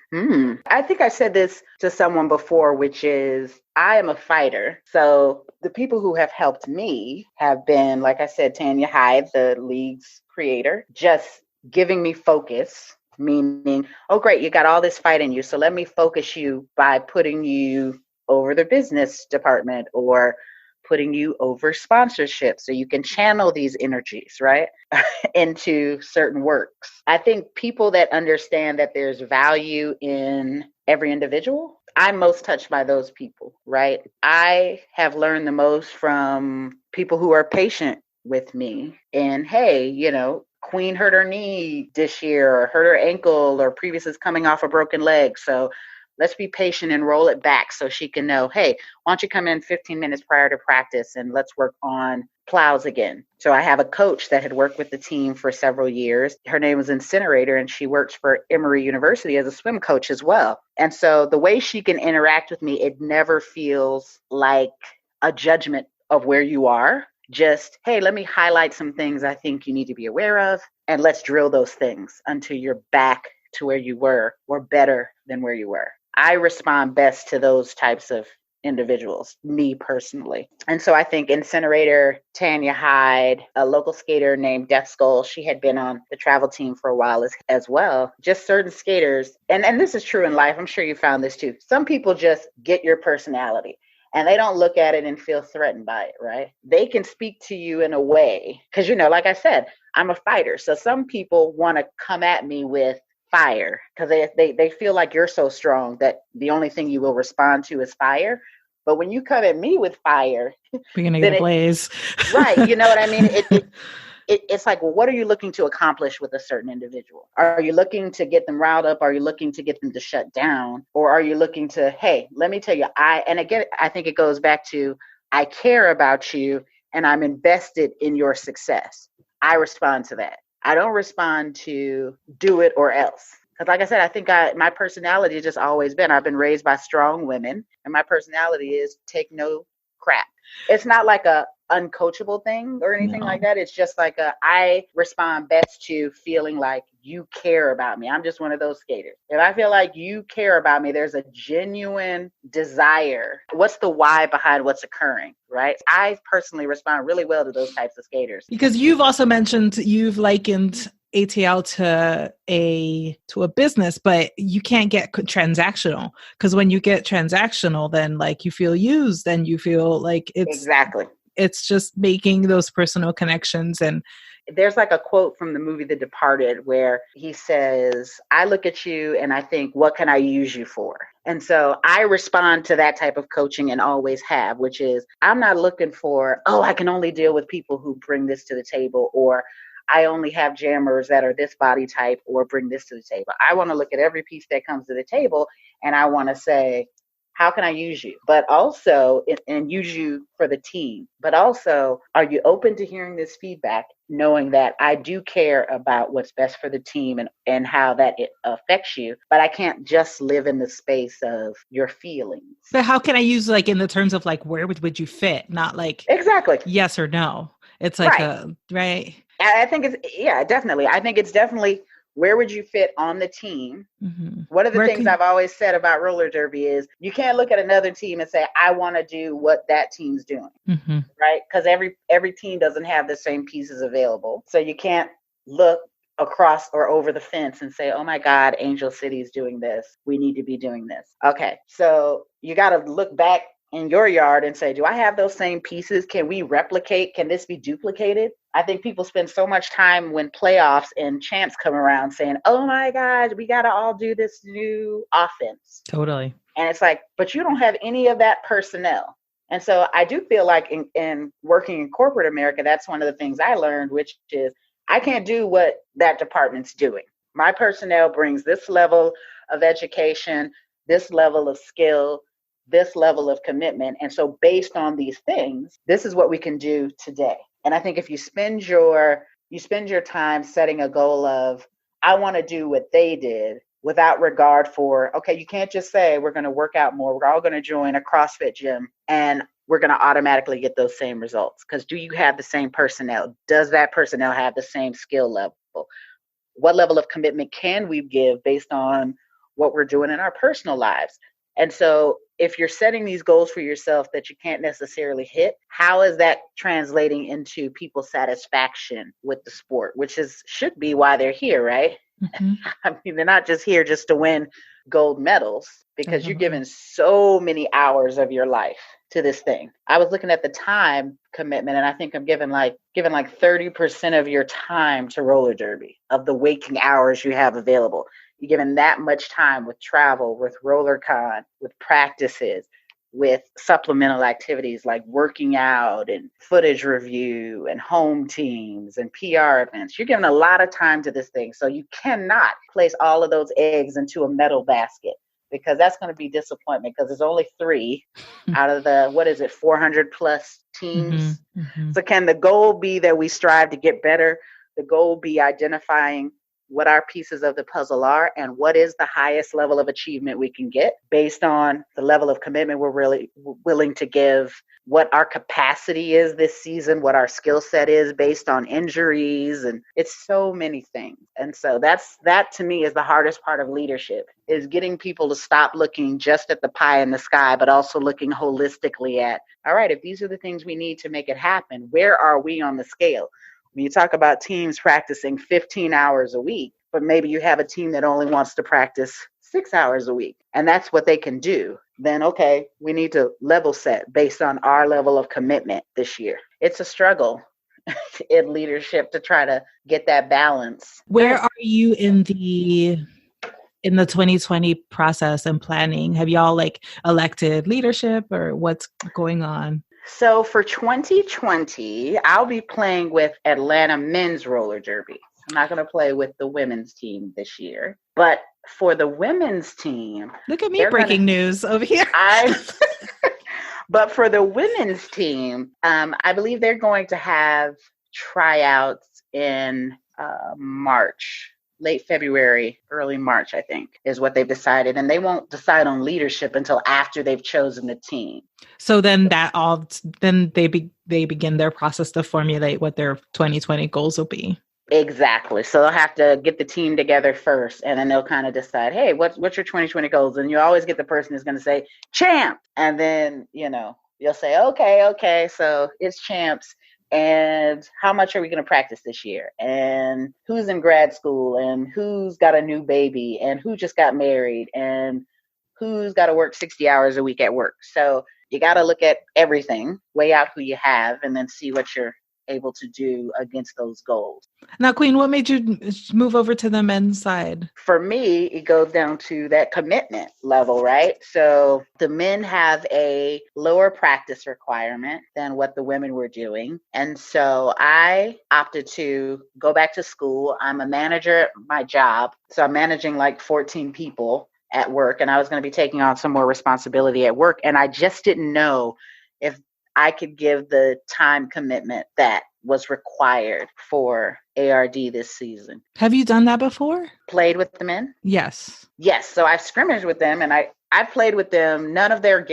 I think I said this to someone before, which is I am a fighter. So the people who have helped me have been, like I said, Tanya Hyde, the league's creator, just giving me focus, meaning, oh, great, you got all this fight in you. So let me focus you by putting you over the business department or putting you over sponsorship so you can channel these energies, right, into certain works. I think people that understand that there's value in every individual, I'm most touched by those people, right? I have learned the most from people who are patient with me and, hey, Queen hurt her knee this year or hurt her ankle or previous is coming off a broken leg. So let's be patient and roll it back so she can know, hey, why don't you come in 15 minutes prior to practice and let's work on plows again. So I have a coach that had worked with the team for several years. Her name is Incinerator, and she works for Emory University as a swim coach as well. And so the way she can interact with me, it never feels like a judgment of where you are. Just, hey, let me highlight some things I think you need to be aware of, and let's drill those things until you're back to where you were or better than where you were. I respond best to those types of individuals, me personally. And so I think Incinerator, Tanya Hyde, a local skater named Death Skull, she had been on the travel team for a while as well. Just certain skaters, and this is true in life, I'm sure you found this too. Some people just get your personality and they don't look at it and feel threatened by it, right? They can speak to you in a way, because, like I said, I'm a fighter. So some people want to come at me with fire because they feel like you're so strong that the only thing you will respond to is fire. But when you come at me with fire, we're gonna get a blaze. Right, you know what I mean? it's like, well, what are you looking to accomplish with a certain individual? Are you looking to get them riled up? Are you looking to get them to shut down? Or are you looking to, hey, let me tell you, and again, I think it goes back to, I care about you and I'm invested in your success. I respond to that. I don't respond to do it or else. Because like I said, I think my personality has just always been, I've been raised by strong women, and my personality is take no crap. It's not like a uncoachable thing or anything like that. It's just like I respond best to feeling like you care about me. I'm just one of those skaters. If I feel like you care about me, there's a genuine desire. What's the why behind what's occurring, right? I personally respond really well to those types of skaters. Because you've also mentioned you've likened ATL to a business, but you can't get transactional, because when you get transactional, then like you feel used and you feel like it's just making those personal connections. And there's like a quote from the movie The Departed where he says, I look at you and I think, what can I use you for? And so I respond to that type of coaching and always have, which is, I'm not looking for, oh, I can only deal with people who bring this to the table, or I only have jammers that are this body type or bring this to the table. I want to look at every piece that comes to the table and I want to say, how can I use you? But also, and use you for the team. But also, are you open to hearing this feedback, knowing that I do care about what's best for the team and how that it affects you, but I can't just live in the space of your feelings. But how can I use, like, in the terms of like, where would you fit? Not like exactly yes or no. It's like right. I think definitely. I think it's definitely, where would you fit on the team? Mm-hmm. One of the things I've always said about roller derby is you can't look at another team and say, I want to do what that team's doing, right? Because every team doesn't have the same pieces available. So you can't look across or over the fence and say, oh my God, Angel City's doing this. We need to be doing this. Okay, so you got to look back in your yard and say, do I have those same pieces? Can we replicate? Can this be duplicated? I think people spend so much time when playoffs and champs come around saying, oh my God, we got to all do this new offense. Totally. And it's like, but you don't have any of that personnel. And so I do feel like in working in corporate America, that's one of the things I learned, which is I can't do what that department's doing. My personnel brings this level of education, this level of skill, this level of commitment. And so based on these things, this is what we can do today. And I think if you spend your time setting a goal of, I want to do what they did, without regard for, okay, you can't just say we're going to work out more. We're all going to join a CrossFit gym and we're going to automatically get those same results. Because do you have the same personnel? Does that personnel have the same skill level? What level of commitment can we give based on what we're doing in our personal lives? And so if you're setting these goals for yourself that you can't necessarily hit, how is that translating into people's satisfaction with the sport, which should be why they're here, right? Mm-hmm. I mean, they're not just here just to win gold medals, because you're giving so many hours of your life to this thing. I was looking at the time commitment, and I think I'm giving like 30% of your time to roller derby, of the waking hours you have available. You're given that much time with travel, with roller con, with practices, with supplemental activities like working out and footage review and home teams and PR events. You're giving a lot of time to this thing. So you cannot place all of those eggs into a metal basket, because that's going to be disappointment, because there's only 3 out of the, 400 plus teams. Mm-hmm. So can the goal be that we strive to get better? The goal be identifying what our pieces of the puzzle are and what is the highest level of achievement we can get based on the level of commitment we're really willing to give, what our capacity is this season, what our skill set is based on injuries. And it's so many things. And so that to me is the hardest part of leadership, is getting people to stop looking just at the pie in the sky, but also looking holistically at, all right, if these are the things we need to make it happen, where are we on the scale? When you talk about teams practicing 15 hours a week, but maybe you have a team that only wants to practice 6 hours a week, and that's what they can do, then okay, we need to level set based on our level of commitment this year. It's a struggle in leadership to try to get that balance. Where are you in the 2020 process and planning? Have y'all elected leadership, or what's going on? So for 2020, I'll be playing with Atlanta men's roller derby. I'm not going to play with the women's team this year. But for the women's team, look at me breaking news over here. But for the women's team, I believe they're going to have tryouts in March. Late February, early March, I think, is what they've decided. And they won't decide on leadership until after they've chosen the team. So then they begin their process to formulate what their 2020 goals will be. Exactly. So they'll have to get the team together first, and then they'll kind of decide, hey, what's your 2020 goals? And you always get the person who's going to say champ. And then, you'll say, okay. So it's champs. And how much are we going to practice this year? And who's in grad school? And who's got a new baby? And who just got married? And who's got to work 60 hours a week at work? So you got to look at everything, weigh out who you have, and then see what you're able to do against those goals. Now, Queen, what made you move over to the men's side? For me, it goes down to that commitment level, right? So the men have a lower practice requirement than what the women were doing. And so I opted to go back to school. I'm a manager at my job. So I'm managing like 14 people at work, and I was going to be taking on some more responsibility at work. And I just didn't know if I could give the time commitment that was required for ARD this season. Have you done that before? Played with the men? Yes. Yes. So I've scrimmaged with them, and I've played with them, none of their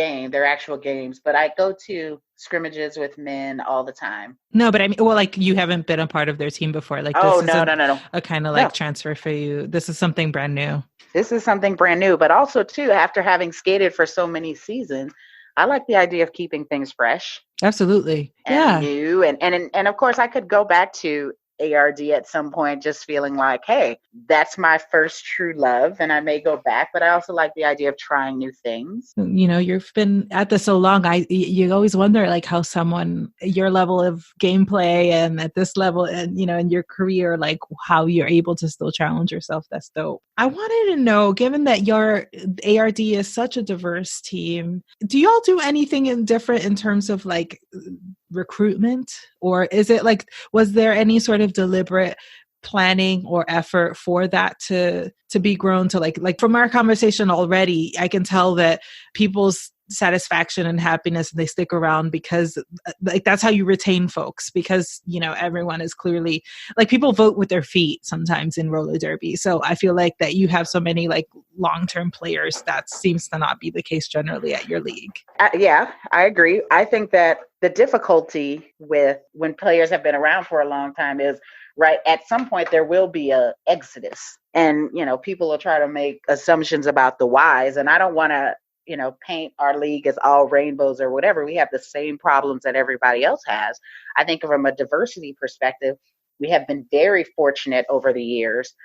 actual games, but I go to scrimmages with men all the time. No, but I mean, well, like you haven't been a part of their team before. Like, this no. A kind of like transfer for you. This is something brand new. This is something brand new, but also too, after having skated for so many seasons, I like the idea of keeping things fresh. Absolutely. And new. And of course, I could go back to ARD at some point, just feeling like, hey, that's my first true love. And I may go back, but I also like the idea of trying new things. You've been at this so long. You always wonder like how someone, your level of gameplay and at this level and, in your career, like how you're able to still challenge yourself. That's dope. I wanted to know, given that your ARD is such a diverse team, do y'all do anything different in terms of like recruitment, or is it like, was there any sort of deliberate planning or effort for that to be grown to like from our conversation already, I can tell that people's satisfaction and happiness, they stick around because like that's how you retain folks, because everyone is clearly like people vote with their feet sometimes in roller derby. So I feel like that you have so many like long-term players, that seems to not be the case generally at your league. Yeah, I agree. I think that the difficulty with when players have been around for a long time is, right, at some point there will be a exodus, and people will try to make assumptions about the whys, and I don't want to paint our league as all rainbows or whatever. We have the same problems that everybody else has. I think from a diversity perspective, we have been very fortunate over the years.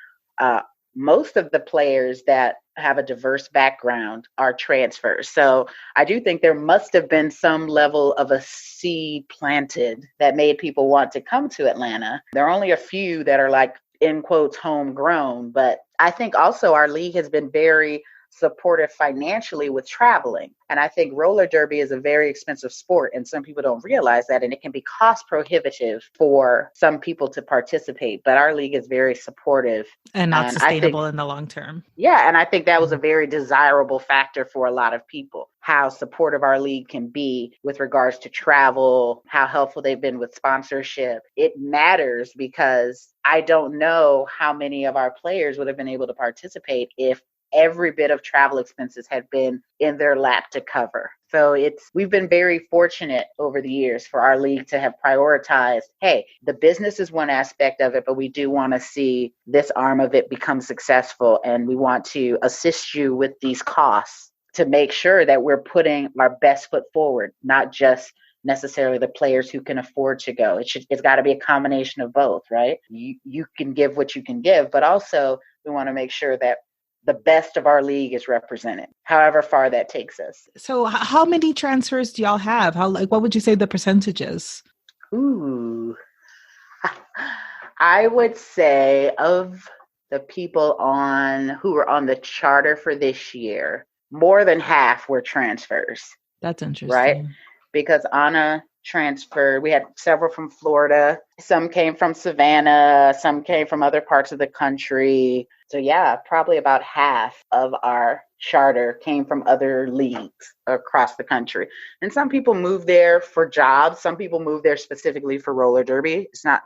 Most of the players that have a diverse background are transfers. So I do think there must have been some level of a seed planted that made people want to come to Atlanta. There are only a few that are like, in quotes, homegrown. But I think also our league has been very supportive financially with traveling. And I think roller derby is a very expensive sport, and some people don't realize that, and it can be cost prohibitive for some people to participate. But our league is very supportive and not sustainable in the long term. Yeah, and I think that was a very desirable factor for a lot of people, how supportive our league can be with regards to travel, how helpful they've been with sponsorship. It matters because I don't know how many of our players would have been able to participate if every bit of travel expenses had been in their lap to cover. So we've been very fortunate over the years for our league to have prioritized, hey, the business is one aspect of it, but we do want to see this arm of it become successful. And we want to assist you with these costs to make sure that we're putting our best foot forward, not just necessarily the players who can afford to go. It's got to be a combination of both, right? You can give what you can give, but also we want to make sure that the best of our league is represented, however far that takes us. So how many transfers do y'all have? What would you say the percentage is? Ooh, I would say of the people who were on the charter for this year, more than half were transfers. That's interesting. Right? because Anna transferred. We had several from Florida. Some came from Savannah. Some came from other parts of the country. So yeah, probably about half of our charter came from other leagues across the country. And some people moved there for jobs. Some people moved there specifically for roller derby. It's not,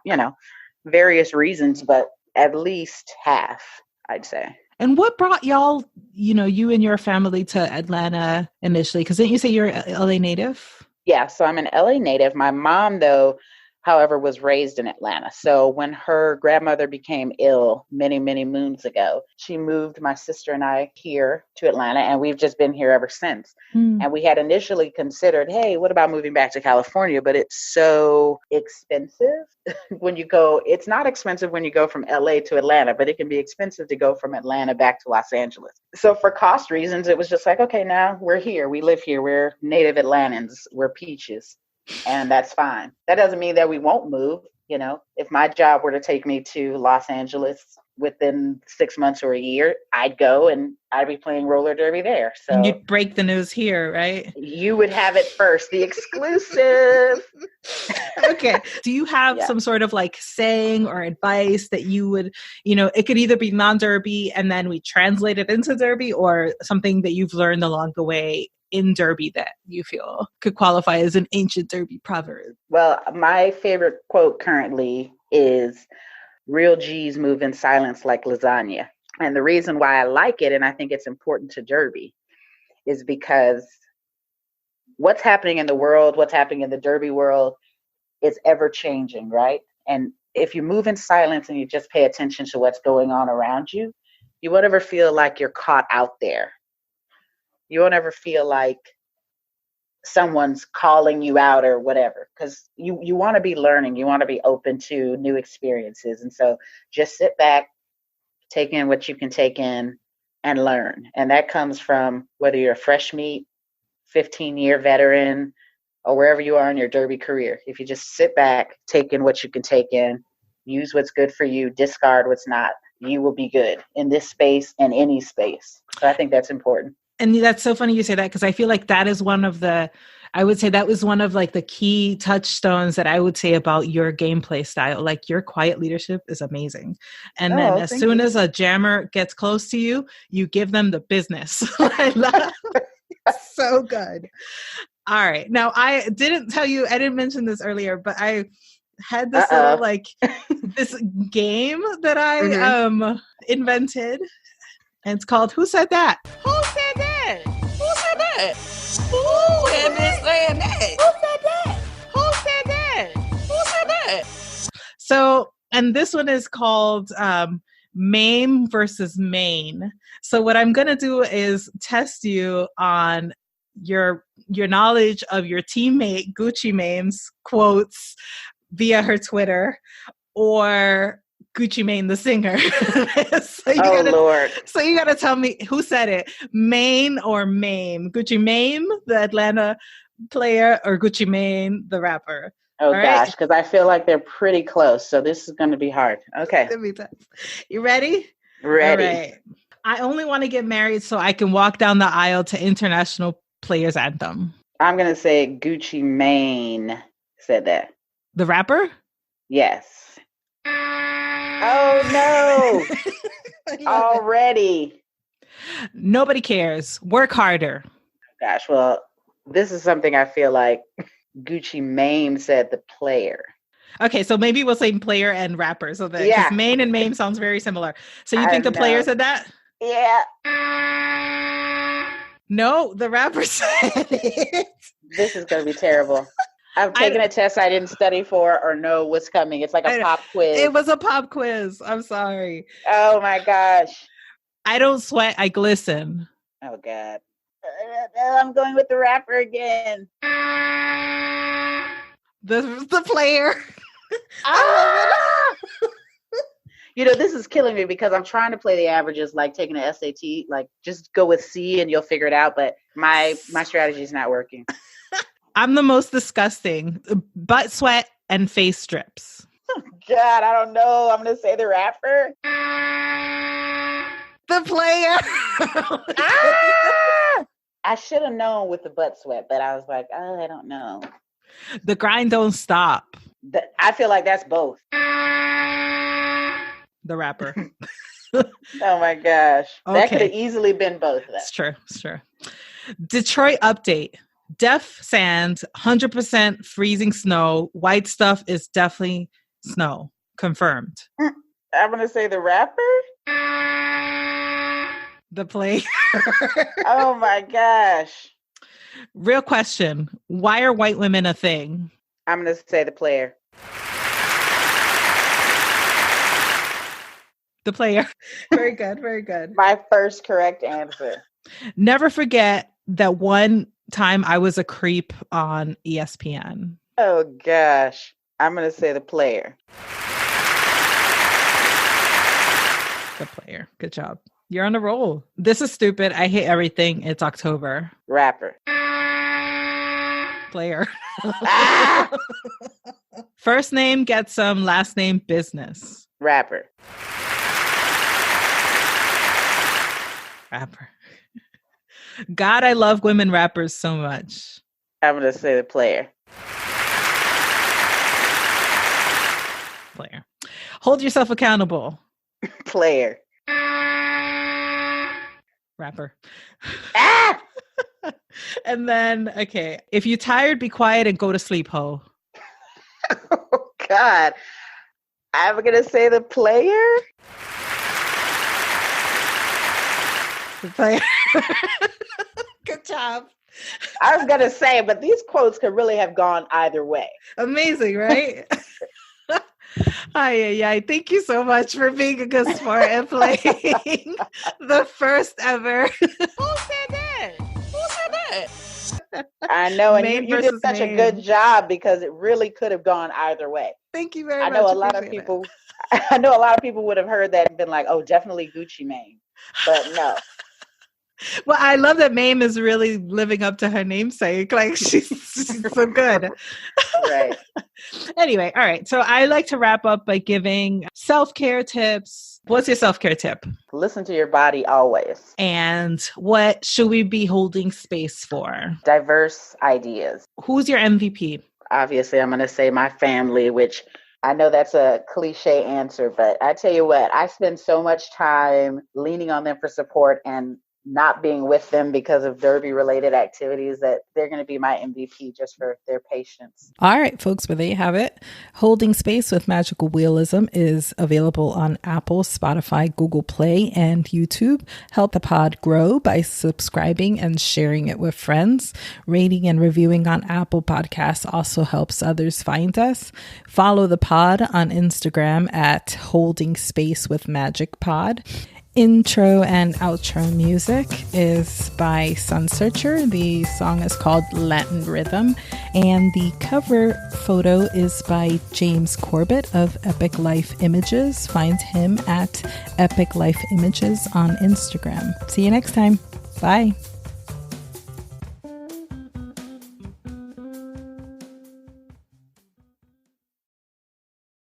various reasons, but at least half, I'd say. And what brought y'all, you and your family to Atlanta initially? Because didn't you say you're an LA native? Yeah, so I'm an LA native. My mom, though, however, was raised in Atlanta. So when her grandmother became ill many, many moons ago, she moved my sister and I here to Atlanta, and we've just been here ever since. And we had initially considered, hey, what about moving back to California? But it's so expensive when you go. It's not expensive when you go from LA to Atlanta, but it can be expensive to go from Atlanta back to Los Angeles. So for cost reasons, it was just like, okay, now we're here. We live here. We're native Atlantans. We're peaches. And that's fine. That doesn't mean that we won't move. If my job were to take me to Los Angeles within 6 months or a year, I'd go and I'd be playing roller derby there. So and you'd break the news here, right? You would have it first, the exclusive. Okay. Do you have some sort of like saying or advice that you would, it could either be non-derby and then we translate it into derby, or something that you've learned along the way in derby that you feel could qualify as an ancient derby proverb? Well, my favorite quote currently is, real G's move in silence like lasagna. And the reason why I like it, and I think it's important to derby, is because what's happening in the world, what's happening in the derby world is ever changing, right? And if you move in silence and you just pay attention to what's going on around you, you won't ever feel like you're caught out there. You won't ever feel like someone's calling you out or whatever, because you want to be learning. You want to be open to new experiences. And so just sit back, take in what you can take in, and learn. And that comes from whether you're a fresh meat, 15-year veteran, or wherever you are in your derby career. If you just sit back, take in what you can take in, use what's good for you, discard what's not, you will be good in this space and any space. So I think that's important. And that's so funny you say that, because I feel like that is I would say that was one of like the key touchstones that I would say about your gameplay style. Like your quiet leadership is amazing. And then as soon as a jammer gets close to you, you give them the business. So good. All right. Now I didn't mention this earlier, but I had this little this game that I invented. And it's called Who Said That? Who said that? Who said that? Who had been saying that? Who said that? Who said that? Who said that? So, and this one is called Maim versus Main. So what I'm going to do is test you on your knowledge of your teammate Gucci Maim's quotes via her Twitter, or Gucci Maim, the singer. Lord. So you got to tell me who said it, Main or Maim? Gucci Maim, the Atlanta player, or Gucci Maim, the rapper? Oh, gosh, because I feel like they're pretty close. So this is going to be hard. Okay. You ready? Ready. All right. I only want to get married so I can walk down the aisle to International Players Anthem. I'm going to say Gucci Maim said that. The rapper? Yes. Oh, no. Already. Nobody cares. Work harder. Gosh, well, this is something I feel like Gucci Maim said the player. Okay, so maybe we'll say player and rapper. So that Main and Maim sounds very similar. So you think the player said that? Yeah. No, the rapper said it. This is going to be terrible. I'm taking a test I didn't study for or know what's coming. It's like a pop quiz. It was a pop quiz. I'm sorry. Oh, my gosh. I don't sweat. I glisten. Oh, God. I'm going with the rapper again. The player. This is killing me because I'm trying to play the averages, like taking an SAT, like just go with C and you'll figure it out. But my strategy is not working. I'm the most disgusting. Butt sweat and face strips. Oh, God, I don't know. I'm going to say the rapper. The player. I should have known with the butt sweat, but I was like, oh, I don't know. The grind don't stop. I feel like that's both. The rapper. Oh my gosh. Okay. That could have easily been both of them. It's true. It's true. Detroit update. Def sand, 100% freezing snow. White stuff is definitely snow. Confirmed. I'm going to say the rapper. The player. Oh my gosh. Real question. Why are white women a thing? I'm going to say the player. The player. Very good. Very good. My first correct answer. Never forget that one time I was a creep on ESPN. Oh gosh. I'm going to say the player. The player. Good job. You're on a roll. This is stupid. I hate everything. It's October. Rapper. Player. Ah! First name get some, last name business. Rapper. Rapper. God, I love women rappers so much. I'm going to say the player. Player. Hold yourself accountable. Player. Rapper. Ah! And then, okay. If you're tired, be quiet and go to sleep, ho. Oh, God. I'm going to say the player. The player. Good job. I was going to say, but these quotes could really have gone either way. Amazing, right? Hi. Thank you so much for being a good sport and playing the first ever. Who said that? Who said that? I know, and Maim you did versus such Maim. a good job because it really could have gone either way. Thank you very much. I know a lot of people. I know a lot of people would have heard that and been like, "Oh, definitely Gucci Mane," but no. Well, I love that Maim is really living up to her namesake. Like she's so good. Right. Anyway, all right. So I like to wrap up by giving self-care tips. What's your self-care tip? Listen to your body always. And what should we be holding space for? Diverse ideas. Who's your MVP? Obviously, I'm going to say my family, which I know that's a cliche answer, but I tell you what, I spend so much time leaning on them for support and not being with them because of Derby related activities that they're going to be my MVP just for their patience. All right, folks, well, there you have it. Holding Space with Magical Realism is available on Apple, Spotify, Google Play, and YouTube. Help the pod grow by subscribing and sharing it with friends. Rating and reviewing on Apple Podcasts also helps others find us. Follow the pod on Instagram at Holding Space with Magic Pod. Intro and outro music is by Sun Searcher. The song is called Latin Rhythm, and the cover photo is by James Corbett of Epic Life Images. Find him at Epic Life Images on Instagram. See you next time. Bye.